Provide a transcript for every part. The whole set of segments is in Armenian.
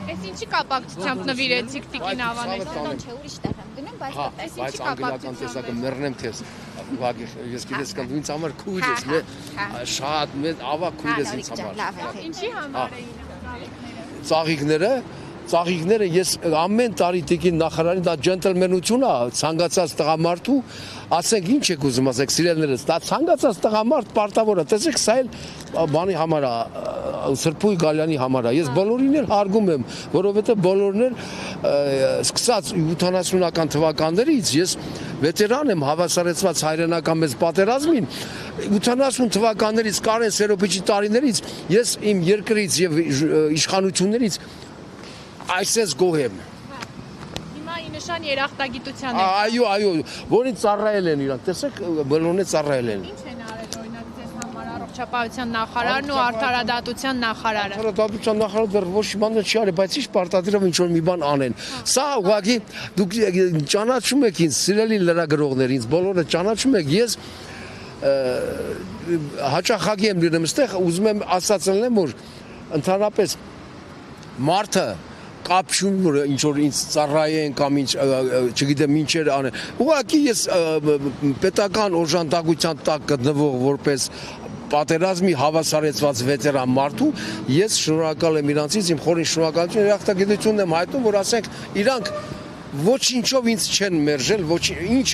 Այս ինչի կապակցությամբ նվիրեցիք Տիկին Ավանեսյանին։ Չէ, ուրիշ տեղ եմ գնում, բայց Բայց անգլիական տեսակը մեռնեմ քեզ։ Ուղղակի ես գիտես կան դու ինձ համար քույր ես, շատ մեծ ավակ քույր ես ինձ համար։ Ինչի համար էին Ծաղիկները ես ամեն տարի Տիկին նախարարին դա ջենտլմենություն է, ցանկացած տղամարդու, ասենք ինչ եք ուզում ասեք սիրելիներս, դա ցանկացած տղամարդ պարտավոր է, տեսեք սա էլ բանի համար է, Սրբույն Գալյանի համար է։ Ես բոլորին էլ հարգում եմ, որովհետև բոլորն էլ սկսած 70-ական թվականներից ես վետերան եմ հավասարեցված հայրենական մեծ պատերազմին 80 թվականներից Կարեն Սերոբիչի տարիներից ես իմ երկրից եւ իշխանություններից այսպես գոհ եմ։ Հիմա ի նշան երախտագիտության է։ Այո, որին ծառայել են իրանք, տեսեք, բոլորն ծառայել են։ Ինչ են արել օրինակ ձեզ համար առողջապահության նախարարն ու արդարադատության նախարարը։ Արդարադատության նախարարը դեռ ոչ մի բան չի արել, բայց ինչ պարտադիրով ինչ որ մի բան անեն։ Սա ուղղակի դուք ճանաչում եք ինձ, սիրելի լրագրողներ, ինձ բոլորը ճանաչում եք, ես հաճախակի եմ լինում այստեղ, ուզում եմ ասած լինեմ, որ ընդհանրապես մարդը կապ չունի, որ ինչ որ ինձ ծառայեն կամ ինչ, չգիտեմ ինչեր անեն։ Ուղղակի ես պետական օժանդակության տակ գտնվող որպես պատերազմի հավասարեցված վետերան մարդու, ես շնորհակալ եմ իրանցից, իմ խորին շնորհակալություն, երախտագիտությունն եմ հայտնում, որ ասենք իրանք ոչինչով ինձ չեն մերժել, ինչ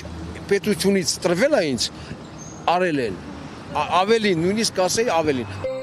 պետությունից տրվել է ինձ, արել են, ավելին, նույնիսկ ասեի ավելին։